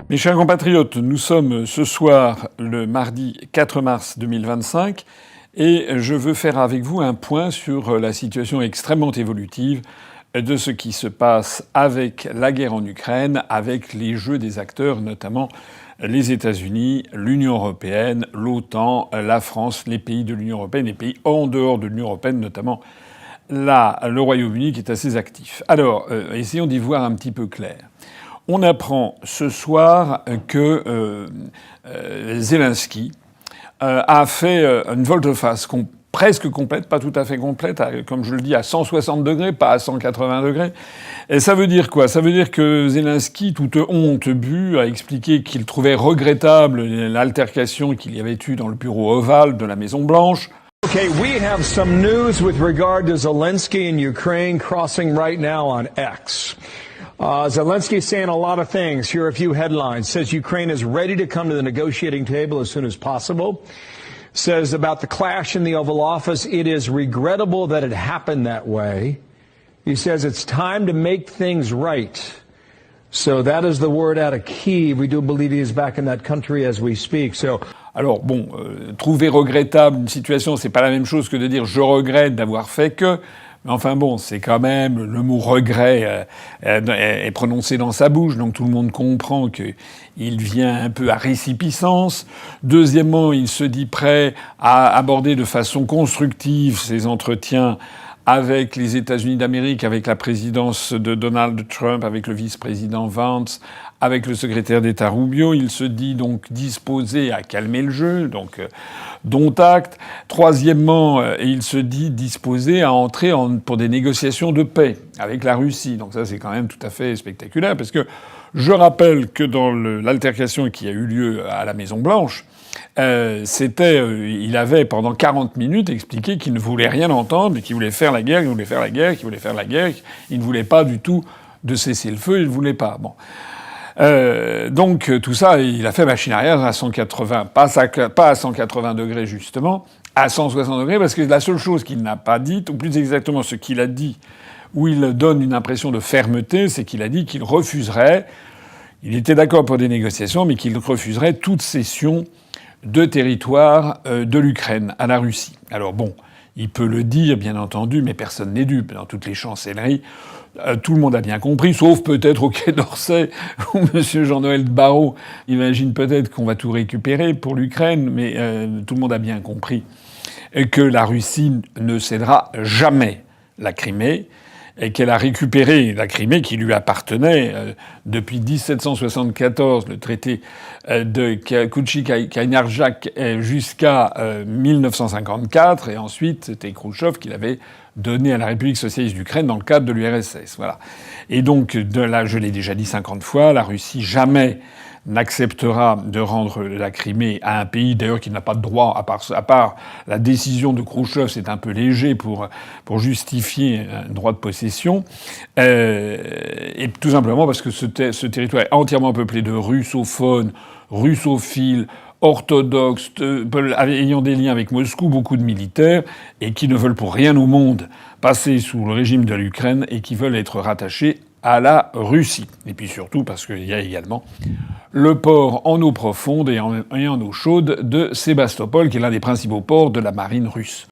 Mes chers compatriotes, nous sommes ce soir le mardi 4 mars 2025 et je veux faire avec vous un point sur la situation extrêmement évolutive de ce qui se passe avec la guerre en Ukraine, avec les jeux des acteurs, notamment les États-Unis, l'Union européenne, l'OTAN, la France, les pays de l'Union européenne, les pays en dehors de l'Union européenne, notamment le Royaume-Uni qui est assez actif. Alors, essayons d'y voir un petit peu clair. On apprend ce soir que Zelensky a fait une volte-face presque complète, pas tout à fait complète, comme je le dis, à 160 degrés, pas à 180 degrés. Et ça veut dire quoi? Ça veut dire que Zelensky, toute honte bue, a expliqué qu'il trouvait regrettable l'altercation qu'il y avait eu dans le bureau ovale de la Maison-Blanche. Okay, we have some news with regard to Zelensky in Ukraine crossing right now on X. Zelensky is saying a lot of things. Here are a few headlines. Says Ukraine is ready to come to the negotiating table as soon as possible. Says about the clash in the Oval Office, it is regrettable that it happened that way. He says it's time to make things right. So that is the word out of Kyiv. We do believe he is back in that country as we speak. Alors bon, trouver regrettable une situation, c'est pas la même chose que de dire je regrette d'avoir fait que. Mais enfin bon, c'est quand même le mot regret est prononcé dans sa bouche, donc tout le monde comprend qu'il vient un peu à résipiscence. Deuxièmement, il se dit prêt à aborder de façon constructive ses entretiens avec les États-Unis d'Amérique, avec la présidence de Donald Trump, avec le vice-président Vance, avec le secrétaire d'État Rubio. Il se dit donc disposé à calmer le jeu, donc dont acte. Troisièmement, il se dit disposé à entrer pour des négociations de paix avec la Russie. Donc ça, c'est quand même tout à fait spectaculaire, parce que je rappelle que dans l'altercation qui a eu lieu à la Maison-Blanche, il avait pendant 40 minutes expliqué qu'il ne voulait rien entendre, et qu'il voulait faire la guerre, qu'il voulait faire la guerre, qu'il voulait faire la guerre. Il ne voulait pas du tout de cesser le feu, il ne voulait pas. Bon. Donc tout ça, il a fait machine arrière à 180, pas à 180 degrés justement, à 160 degrés, parce que la seule chose qu'il n'a pas dite, ou plus exactement ce qu'il a dit, où il donne une impression de fermeté, c'est qu'il a dit qu'il refuserait, il était d'accord pour des négociations, mais qu'il refuserait toute cession de territoire de l'Ukraine à la Russie. Alors bon, il peut le dire, bien entendu, mais personne n'est dupe. Dans toutes les chancelleries, tout le monde a bien compris, sauf peut-être au Quai d'Orsay, où M. Jean-Noël Barrot imagine peut-être qu'on va tout récupérer pour l'Ukraine, mais tout le monde a bien compris que la Russie ne cédera jamais la Crimée, et qu'elle a récupéré la Crimée qui lui appartenait depuis 1774, le traité de Kouchik-Kainarjak, jusqu'à 1954, et ensuite c'était Khrouchtchev qui l'avait donné à la République socialiste d'Ukraine dans le cadre de l'URSS. Voilà. Et donc, je l'ai déjà dit 50 fois, la Russie jamais n'acceptera de rendre la Crimée à un pays, d'ailleurs, qui n'a pas de droit, à part la décision de Khrouchtchev, c'est un peu léger pour justifier un droit de possession, et tout simplement parce que ce territoire est entièrement peuplé de russophones, russophiles, orthodoxes, ayant des liens avec Moscou, beaucoup de militaires, et qui ne veulent pour rien au monde passer sous le régime de l'Ukraine et qui veulent être rattachés à la Russie. Et puis surtout parce qu'il y a également le port en eau profonde et en eau chaude de Sébastopol, qui est l'un des principaux ports de la marine russe.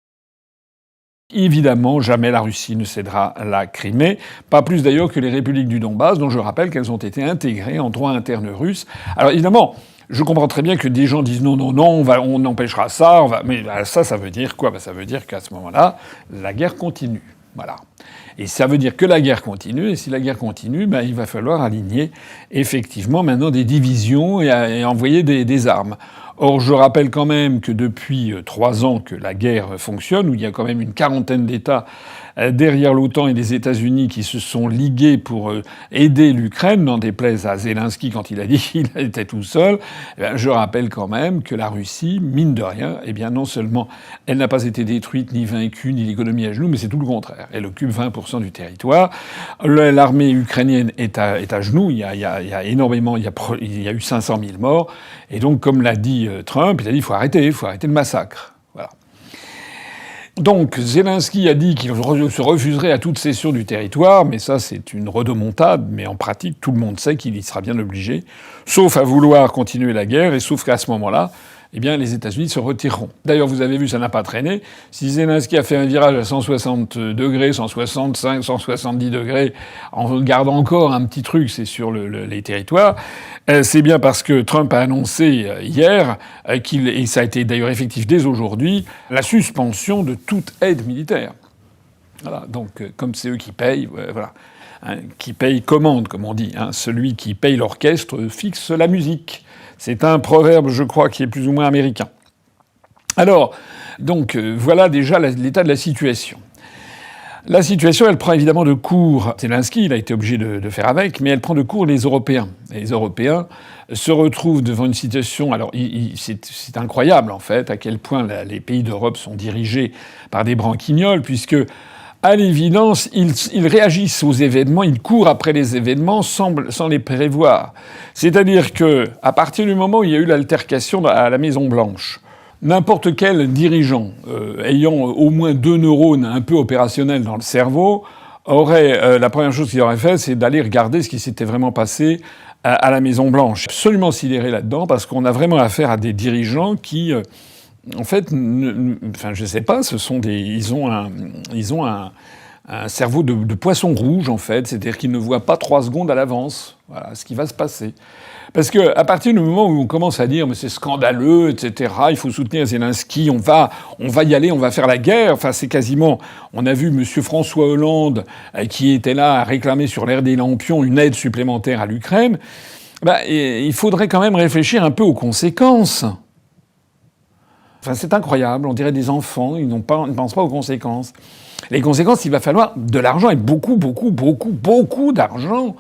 Évidemment, jamais la Russie ne cédera la Crimée, pas plus d'ailleurs que les républiques du Donbass, dont je rappelle qu'elles ont été intégrées en droit interne russe. Alors évidemment, je comprends très bien que des gens disent non, on empêchera ça, mais ça veut dire quoi? Ça veut dire qu'à ce moment-là, la guerre continue. Voilà. Et ça veut dire que la guerre continue, et si la guerre continue, il va falloir aligner effectivement maintenant des divisions et envoyer des armes. Or, je rappelle quand même que depuis 3 ans que la guerre fonctionne, où il y a quand même une quarantaine d'États derrière l'OTAN et les États-Unis qui se sont ligués pour aider l'Ukraine, n'en déplaise à Zelensky quand il a dit qu'il était tout seul. Je rappelle quand même que la Russie, mine de rien, non seulement elle n'a pas été détruite, ni vaincue, ni l'économie à genoux, mais c'est tout le contraire. Elle occupe 20% du territoire. L'armée ukrainienne est à genoux. Il y a énormément, il y a eu 500 000 morts. Et donc, comme l'a dit Trump, il a dit il faut arrêter le massacre. Voilà. Donc Zelensky a dit qu'il se refuserait à toute cession du territoire, mais ça c'est une rodomontade, mais en pratique tout le monde sait qu'il y sera bien obligé, sauf à vouloir continuer la guerre, et sauf qu'à ce moment-là, eh bien les États-Unis se retireront. D'ailleurs vous avez vu, ça n'a pas traîné. Si Zelensky a fait un virage à 160 degrés, 165, 170 degrés, en gardant encore un petit truc, c'est sur les territoires, c'est bien parce que Trump a annoncé hier et ça a été d'ailleurs effectif dès aujourd'hui, la suspension de toute aide militaire. Voilà, donc comme c'est eux qui payent, voilà. Hein, qui paye commande, comme on dit. Hein. Celui qui paye l'orchestre fixe la musique. C'est un proverbe, je crois, qui est plus ou moins américain. Alors, donc, voilà déjà l'état de la situation. La situation, elle prend évidemment de court Zelensky, il a été obligé de faire avec, mais elle prend de court les Européens. Et les Européens se retrouvent devant une situation... Alors, c'est incroyable, en fait, à quel point les pays d'Europe sont dirigés par des branquignoles, puisque... à l'évidence, ils réagissent aux événements, ils courent après les événements sans les prévoir. C'est-à-dire que, à partir du moment où il y a eu l'altercation à la Maison-Blanche, n'importe quel dirigeant ayant au moins 2 neurones un peu opérationnels dans le cerveau aurait la première chose qu'il aurait fait, c'est d'aller regarder ce qui s'était vraiment passé à la Maison-Blanche. Absolument sidéré là-dedans, parce qu'on a vraiment affaire à des dirigeants qui... en fait, enfin, je sais pas, ils ont un cerveau de poisson rouge, en fait. C'est-à-dire qu'ils ne voient pas 3 secondes à l'avance. Voilà, ce qui va se passer. Parce que, à partir du moment où on commence à dire, mais c'est scandaleux, etc., il faut soutenir Zelensky, on va y aller, on va faire la guerre. Enfin, c'est quasiment, on a vu monsieur François Hollande, qui était là à réclamer sur l'air des lampions une aide supplémentaire à l'Ukraine. Il faudrait quand même réfléchir un peu aux conséquences. Enfin, c'est incroyable, on dirait des enfants, ils ne pensent pas aux conséquences. Les conséquences, il va falloir de l'argent, et beaucoup d'argent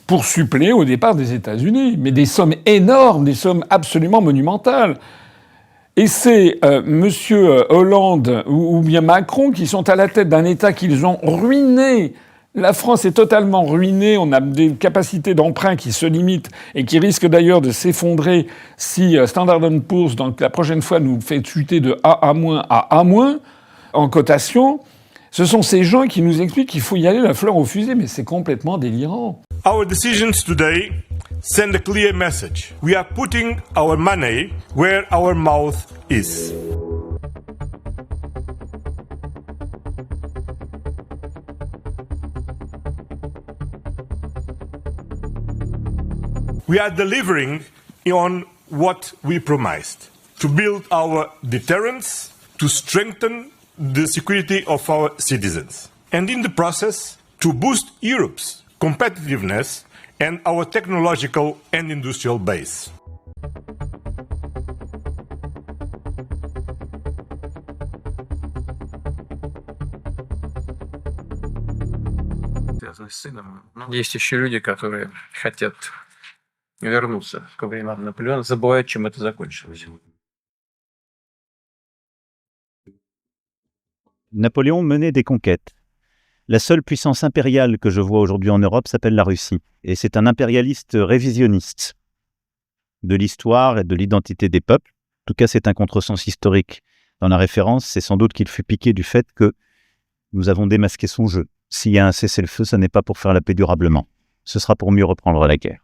pour suppléer au départ des États-Unis. Mais des sommes énormes, des sommes absolument monumentales. Et c'est monsieur Hollande ou bien Macron qui sont à la tête d'un État qu'ils ont ruiné. La France est totalement ruinée, on a des capacités d'emprunt qui se limitent et qui risquent d'ailleurs de s'effondrer si Standard & Poor's, donc la prochaine fois, nous fait chuter de A- à A- en cotation. Ce sont ces gens qui nous expliquent qu'il faut y aller la fleur au fusil, mais c'est complètement délirant. Our decisions today send a clear message. We are putting our money where our mouth is. We are delivering on what we promised, to build our deterrence, to strengthen the security of our citizens, and in the process, to boost Europe's competitiveness and our technological and industrial base. Связаны с сыном. Есть еще люди, которые хотят вернуться ко временам Наполеона, забывают, чем это закончилось. Napoléon menait des conquêtes. La seule puissance impériale que je vois aujourd'hui en Europe s'appelle la Russie. Et c'est un impérialiste révisionniste de l'histoire et de l'identité des peuples. En tout cas, c'est un contresens historique dans la référence. C'est sans doute qu'il fut piqué du fait que nous avons démasqué son jeu. S'il y a un cessez-le-feu, ce n'est pas pour faire la paix durablement. Ce sera pour mieux reprendre la guerre.